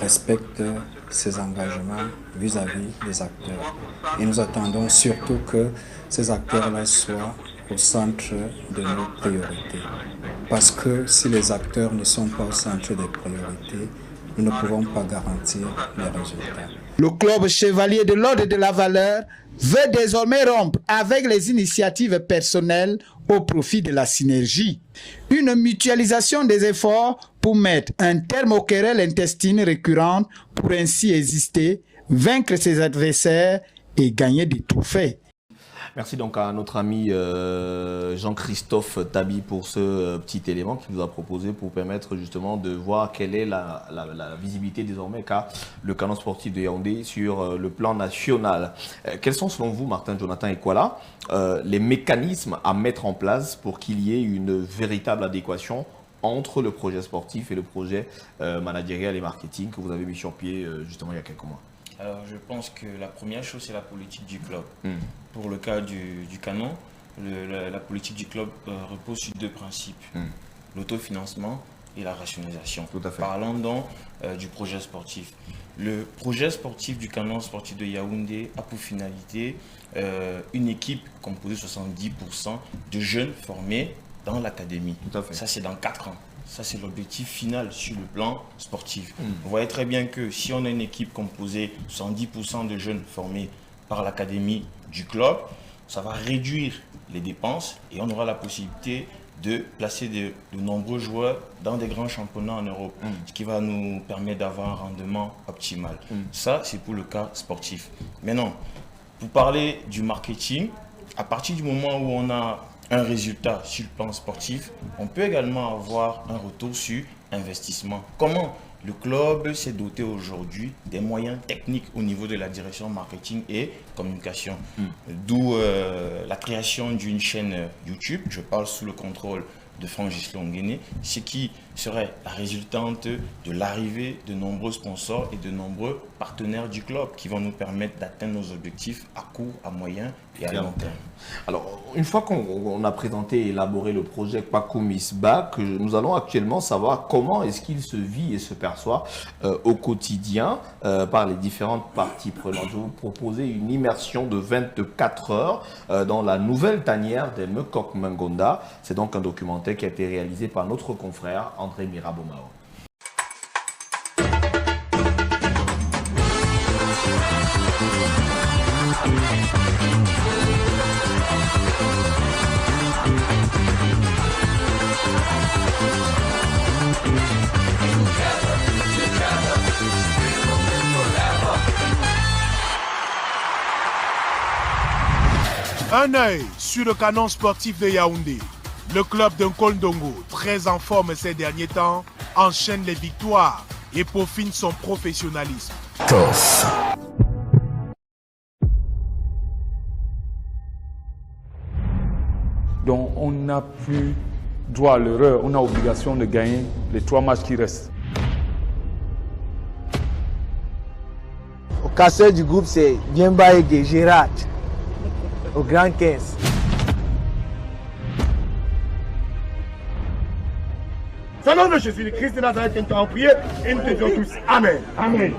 respecte ses engagements vis-à-vis des acteurs. Et nous attendons surtout que ces acteurs-là soient au centre de nos priorités. Parce que si les acteurs ne sont pas au centre des priorités, nous ne pouvons pas garantir les résultats. Le club chevalier de l'ordre de la valeur veut désormais rompre avec les initiatives personnelles au profit de la synergie. Une mutualisation des efforts pour mettre un terme aux querelles intestines récurrentes pour ainsi exister, vaincre ses adversaires et gagner des trophées. Merci donc à notre ami Jean-Christophe Tabi pour ce petit élément qu'il nous a proposé pour permettre justement de voir quelle est la visibilité désormais qu'a le canon sportif de Yaoundé sur le plan national. Quels sont selon vous, Martin, Jonathan et Kuala, les mécanismes à mettre en place pour qu'il y ait une véritable adéquation entre le projet sportif et le projet managérial et marketing que vous avez mis sur pied justement il y a quelques mois? Alors, je pense que la première chose, c'est la politique du club. Pour le cas du canon, la politique du club repose sur deux principes. L'autofinancement et la rationalisation. Tout à fait. Parlons donc du projet sportif. Le projet sportif du canon sportif de Yaoundé a pour finalité une équipe composée de 70% de jeunes formés dans l'académie. Ça, c'est dans 4 ans. Ça, c'est l'objectif final sur le plan sportif. Vous voyez très bien que si on a une équipe composée de 70% de jeunes formés par l'académie du club, ça va réduire les dépenses et on aura la possibilité de placer de nombreux joueurs dans des grands championnats en Europe, ce qui va nous permettre d'avoir un rendement optimal. Ça, c'est pour le cas sportif. Maintenant, pour parler du marketing, à partir du moment où on a un résultat sur le plan sportif, on peut également avoir un retour sur investissement. Comment le club s'est doté aujourd'hui des moyens techniques au niveau de la direction marketing et communication. D'où la création d'une chaîne YouTube, je parle sous le contrôle de Franck Gisler Nguéné, ce qui serait la résultante de l'arrivée de nombreux sponsors et de nombreux partenaires du club qui vont nous permettre d'atteindre nos objectifs à court, à moyen et à long terme. Alors, une fois qu'on a présenté et élaboré le projet Pakumisba, que nous allons actuellement savoir comment est-ce qu'il se vit et se perçoit au quotidien par les différentes parties prenantes. Je vais vous proposer une immersion de 24 heures dans la nouvelle tanière des Mekok Mengonda. C'est donc un documentaire qui a été réalisé par notre confrère André Mirabomao. Un œil sur le canon sportif de Yaoundé. Le club de Nkondongo, très en forme ces derniers temps, enchaîne les victoires et peaufine son professionnalisme. TOS. Donc on n'a plus droit à l'erreur, on a obligation de gagner les 3 matchs qui restent. Au casseur du groupe, c'est Bienba et Gérard. Au grand 15. Au nom de Jésus Christ de Nazareth, nous t'avons prié et nous te disons tous Amen. Amen.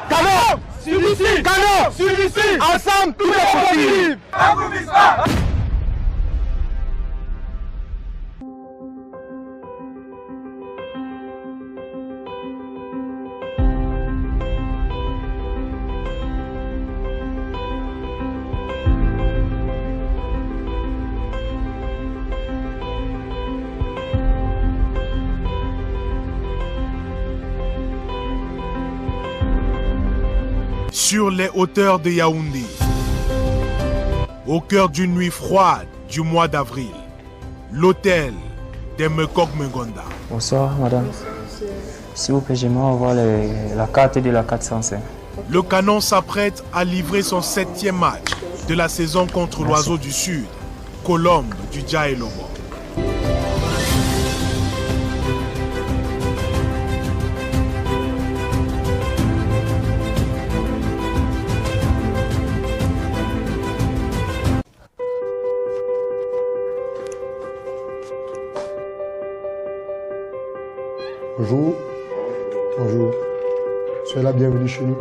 Canon sur ici. Canon sur ici. Ensemble, tout est possible. Sur les hauteurs de Yaoundé, au cœur d'une nuit froide du mois d'avril, l'hôtel des Mekok Mengonda. Bonsoir madame, s'il vous plaît, j'aimerais avoir la carte de la 405. Le canon s'apprête à livrer son 7e match de la saison contre l'Oiseau du Sud, Colombe du Djaïlobo. Bonjour. Bonjour. Soyez la bienvenue chez nous.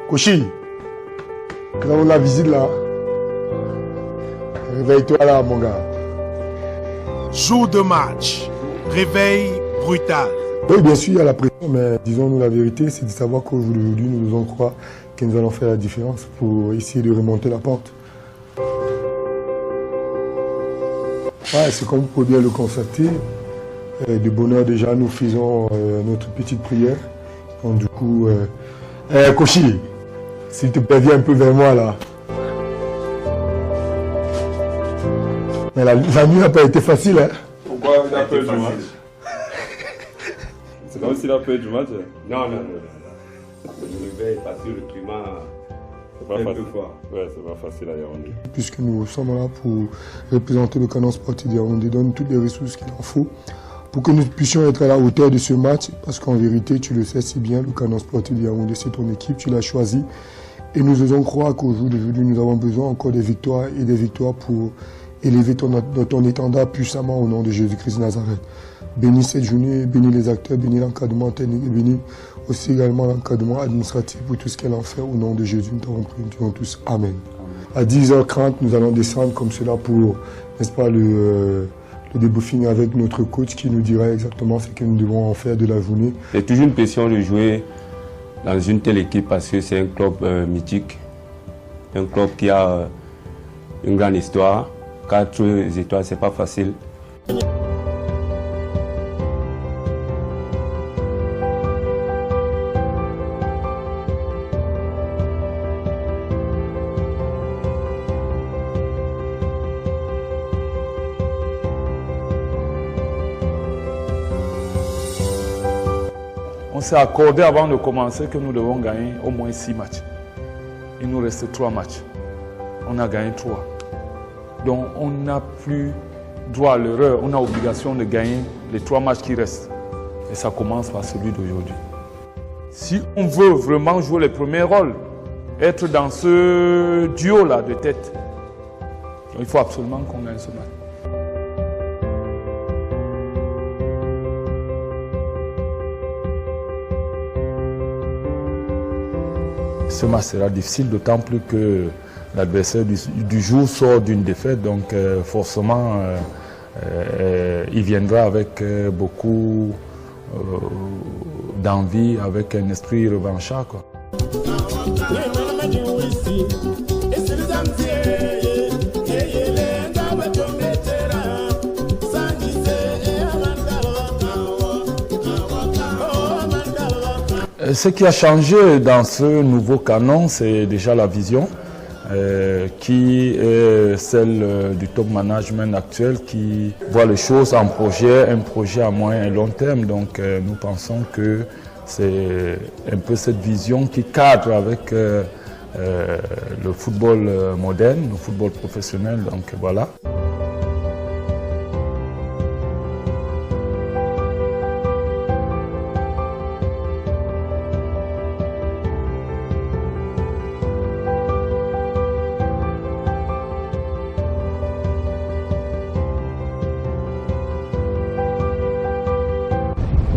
Kouchi, Nous avons la visite là. Réveille-toi là, mon gars. Jour de match, réveil brutal. Oui, bien sûr, il y a la pression, mais disons-nous la vérité, c'est de savoir qu'aujourd'hui, nous devons croire que nous allons faire la différence pour essayer de remonter la pente. Ouais, c'est comme vous pouvez bien le constater. De bonne heure déjà, nous faisons notre petite prière. Donc du coup, Koshi, s'il te plaît, viens un peu vers moi là. Mais la nuit n'a pas été facile, hein. Pourquoi il a peur du match? C'est comme s'il a peur du match. Non. Le réveil, parce que le climat c'est pas facile. Ouais, c'est pas facile à Yaoundé. Puisque nous sommes là pour représenter le canon sportif de Yaoundé, donne toutes les ressources qu'il en faut pour que nous puissions être à la hauteur de ce match. Parce qu'en vérité, tu le sais si bien, le canon sportif de Yaoundé, c'est ton équipe, tu l'as choisi. Et nous osons croire qu'au jour d'aujourd'hui, nous avons besoin encore des victoires et des victoires pour élever ton étendard puissamment au nom de Jésus-Christ de Nazareth. Bénis cette journée, bénis les acteurs, bénis l'encadrement technique et bénis aussi également l'encadrement administratif pour tout ce qu'elle en fait au nom de Jésus. Nous t'avons prié, nous disons tous Amen. À 10h30, nous allons descendre comme cela pour, n'est-ce pas, le débriefing avec notre coach qui nous dira exactement ce que nous devons en faire de la journée. C'est toujours une pression de jouer dans une telle équipe parce que c'est un club mythique, un club qui a une grande histoire. 4 étoiles, c'est pas facile. On s'est accordé avant de commencer que nous devons gagner au moins 6 matchs. Il nous reste 3 matchs. On a gagné 3. Donc on n'a plus droit à l'erreur, on a obligation de gagner les 3 matchs qui restent. Et ça commence par celui d'aujourd'hui. Si on veut vraiment jouer les premiers rôles, être dans ce duo-là de tête, il faut absolument qu'on gagne ce match. Ce match sera difficile, d'autant plus que l'adversaire du jour sort d'une défaite, donc forcément il viendra avec beaucoup d'envie, avec un esprit revanchard, quoi. Ce qui a changé dans ce nouveau canon, c'est déjà la vision. Qui est celle du top management actuel qui voit les choses en projet, un projet à moyen et long terme. Donc nous pensons que c'est un peu cette vision qui cadre avec le football moderne, le football professionnel. Donc voilà.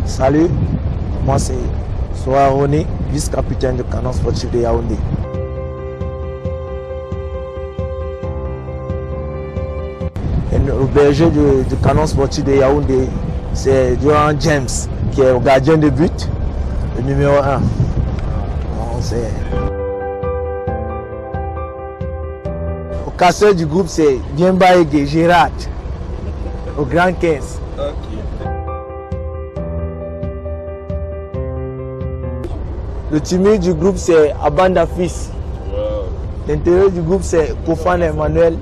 Salut, moi c'est Soaroni, vice-capitaine de canon sportif de Yaoundé. Et le berger du canon sportif de Yaoundé, c'est Johan James, qui est le gardien de but, le numéro 1. Au casseur du groupe, c'est Bienba Ege Gérard, au grand 15. Le timide du groupe, c'est Abanda Fils. L'intérieur du groupe, c'est Kofan Emmanuel.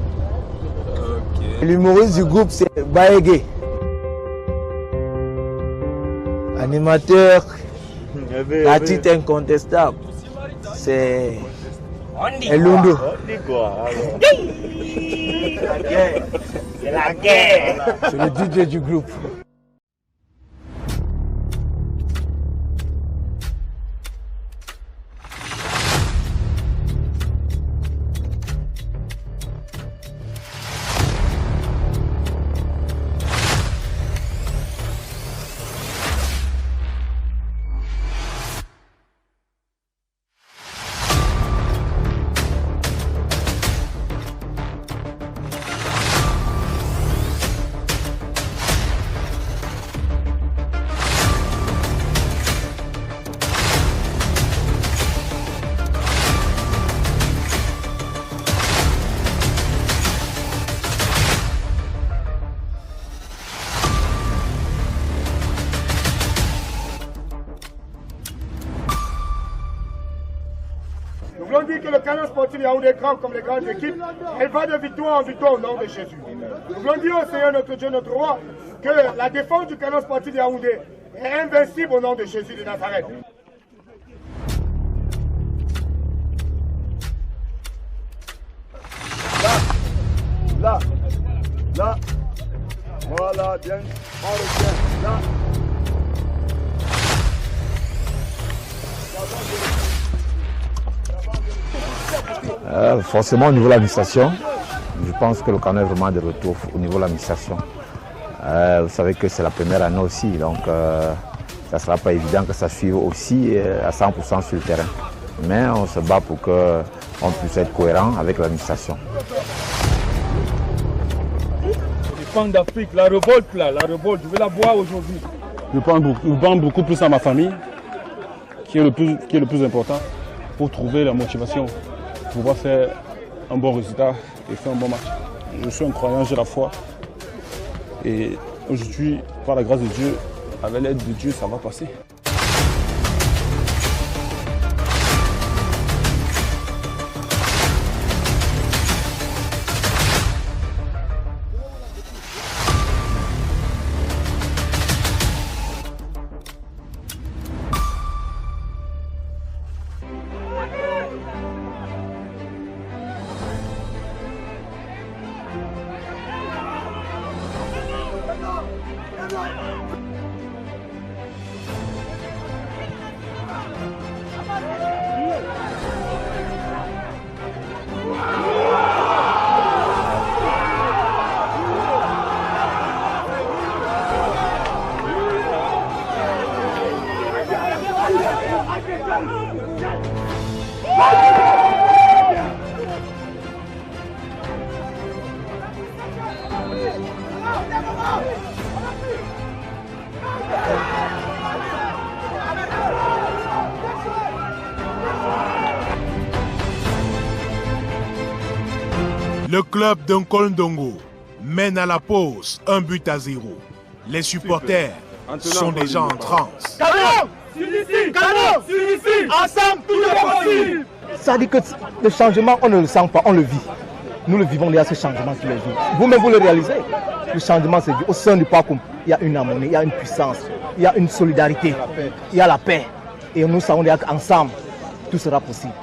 L'humoriste du groupe, c'est Baege. Animateur, la titre incontestable, c'est Elundo. C'est la guerre. C'est le DJ du groupe. avons dit que le Canon sportif Yaoundé est grand comme les grandes équipes. Elle va de victoire en victoire au nom de Jésus. Nous voulons dire au Seigneur, notre Dieu, notre roi, que la défense du Canon sportif Yaoundé est invincible au nom de Jésus de Nazareth. Là. Voilà, bien. Là. Forcément au niveau de l'administration, je pense que le Canon est vraiment de retour au niveau de l'administration. Vous savez que c'est la première année aussi, donc ça ne sera pas évident que ça suive aussi à 100% sur le terrain. Mais on se bat pour qu'on puisse être cohérent avec l'administration. Les femmes d'Afrique, la révolte, je vais la boire aujourd'hui. Je pense beaucoup plus à ma famille, qui est le plus important, pour trouver la motivation, pour pouvoir faire un bon résultat et faire un bon match. Je suis un croyant, j'ai la foi. Et aujourd'hui, par la grâce de Dieu, avec l'aide de Dieu, ça va passer. Le club d'Nkol-Ndongo mène à la pause 1-0. Les supporters sont déjà en transe. Canon, ensemble, tout est possible. Ça dit que le changement, on ne le sent pas, on le vit. Nous le vivons déjà, ce changement tous les jours. Vous-même, vous le réalisez. Le changement, c'est au sein du parcours. Il y a une harmonie, il y a une puissance, il y a une solidarité, il y a la paix. Et nous savons déjà qu'ensemble, tout sera possible.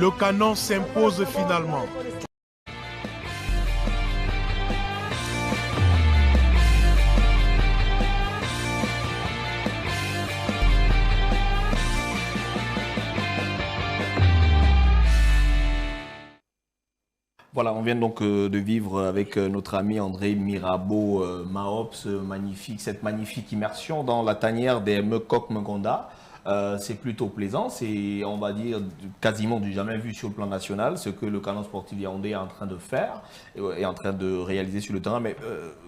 Le Canon s'impose finalement. Voilà, on vient donc de vivre avec notre ami André Mirabeau Mahops, cette magnifique immersion dans la tanière des Mekok Mgonda. C'est plutôt plaisant, c'est, on va dire, quasiment du jamais vu sur le plan national, ce que le Canon sportif Yaoundé est en train de faire, est en train de réaliser sur le terrain. Mais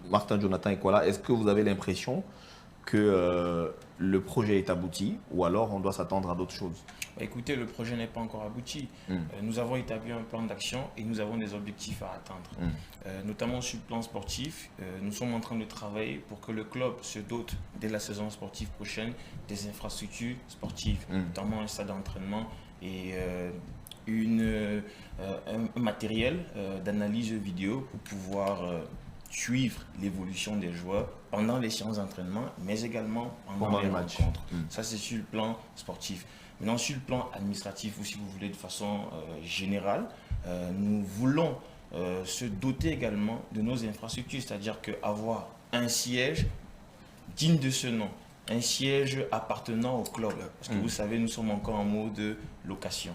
Martin, Jonathan et Koala, est-ce que vous avez l'impression que le projet est abouti ou alors on doit s'attendre à d'autres choses? Écoutez, le projet n'est pas encore abouti. Nous avons établi un plan d'action et nous avons des objectifs à atteindre. Notamment sur le plan sportif, nous sommes en train de travailler pour que le club se dote dès la saison sportive prochaine des infrastructures sportives, notamment un stade d'entraînement et un matériel d'analyse vidéo pour pouvoir suivre l'évolution des joueurs pendant les séances d'entraînement, mais également pendant les rencontres. Ça, c'est sur le plan sportif. Maintenant, sur le plan administratif, ou si vous voulez de façon générale, nous voulons se doter également de nos infrastructures, c'est-à-dire qu'avoir un siège digne de ce nom, un siège appartenant au club. Parce que vous savez, nous sommes encore en mode location.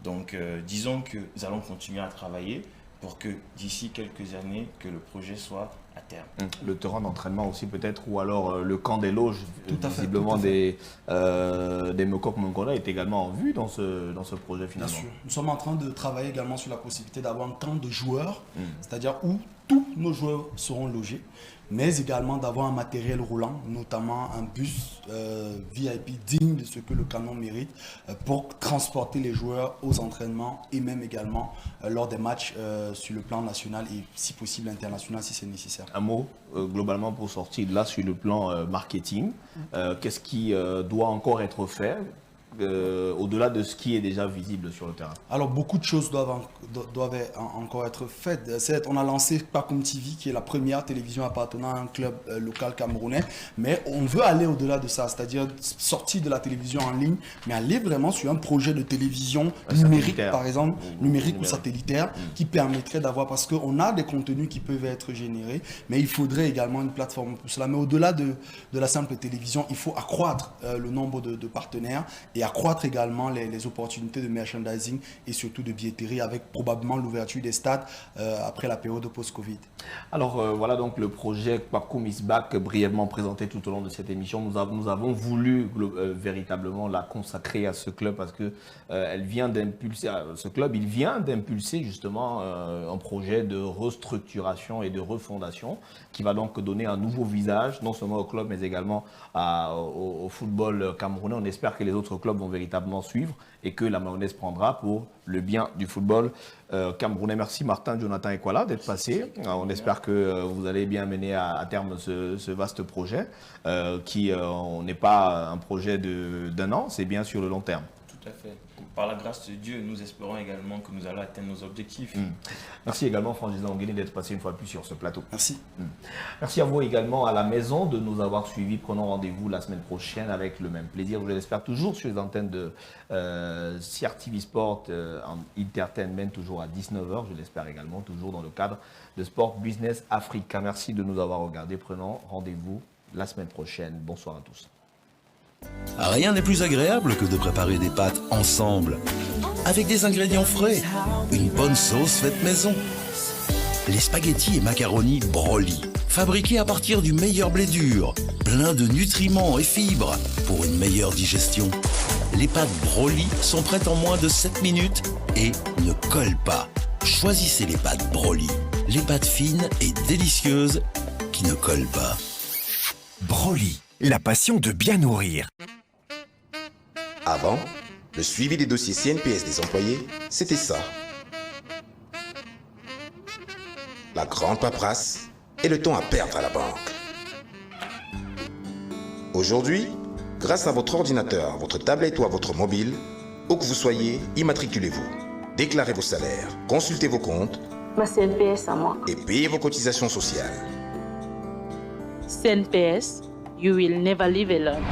Donc, disons que nous allons continuer à travailler pour que d'ici quelques années, que le projet soit à terme. Le terrain d'entraînement aussi peut-être, ou alors le camp des loges, visiblement tout à fait. des Mokok Mongona est également en vue dans ce projet finalement. Bien sûr. Nous sommes en train de travailler également sur la possibilité d'avoir un camp de joueurs, c'est-à-dire où tous nos joueurs seront logés, mais également d'avoir un matériel roulant, notamment un bus VIP digne de ce que le canon mérite pour transporter les joueurs aux entraînements et même également lors des matchs sur le plan national et si possible international si c'est nécessaire. Un mot globalement pour sortir de là sur le plan marketing. Qu'est-ce qui doit encore être fait au-delà de ce qui est déjà visible sur le terrain? Alors beaucoup de choses doivent encore être faites. On a lancé Pakoum TV qui est la première télévision appartenant à un club local camerounais, mais on veut aller au-delà de ça, c'est-à-dire sortir de la télévision en ligne, mais aller vraiment sur un projet de télévision numérique par exemple, numérique ou satellitaire, qui permettrait d'avoir, parce qu'on a des contenus qui peuvent être générés, mais il faudrait également une plateforme pour cela. Mais au-delà de la simple télévision, il faut accroître le nombre de partenaires et accroître également les opportunités de merchandising et surtout de billetterie avec probablement l'ouverture des stades après la période post-Covid. Alors voilà donc le projet Pakoum is Back brièvement présenté tout au long de cette émission. Nous avons voulu véritablement la consacrer à ce club parce que elle vient d'impulser, ce club il vient d'impulser justement un projet de restructuration et de refondation qui va donc donner un nouveau visage non seulement au club mais également au football camerounais. On espère que les autres clubs vont véritablement suivre et que la mayonnaise prendra pour le bien du football camerounais. Merci Martin, Jonathan Ekwala d'être passé. On espère que vous allez bien mener à terme ce vaste projet qui n'est pas un projet d'un an, c'est bien sur le long terme. Tout à fait. Par la grâce de Dieu, nous espérons également que nous allons atteindre nos objectifs. Merci également Francis Langueni d'être passé une fois de plus sur ce plateau. Merci. Merci à vous également à la maison de nous avoir suivis. Prenons rendez-vous la semaine prochaine avec le même plaisir. Je l'espère toujours sur les antennes de CRTV Sport en Entertainment, toujours à 19h. Je l'espère également toujours dans le cadre de Sport Business Africa. Merci de nous avoir regardés. Prenons rendez-vous la semaine prochaine. Bonsoir à tous. Rien n'est plus agréable que de préparer des pâtes ensemble, avec des ingrédients frais, une bonne sauce faite maison. Les spaghettis et macaronis Broly, fabriqués à partir du meilleur blé dur, plein de nutriments et fibres pour une meilleure digestion. Les pâtes Broly sont prêtes en moins de 7 minutes et ne collent pas. Choisissez les pâtes Broly, les pâtes fines et délicieuses qui ne collent pas. Broly, la passion de bien nourrir. Avant, le suivi des dossiers CNPS des employés, c'était ça. La grande paperasse et le temps à perdre à la banque. Aujourd'hui, grâce à votre ordinateur, votre tablette ou à votre mobile, où que vous soyez, immatriculez-vous. Déclarez vos salaires, consultez vos comptes. Ma CNPS à moi. Et payez vos cotisations sociales. CNPS, you will never live alone.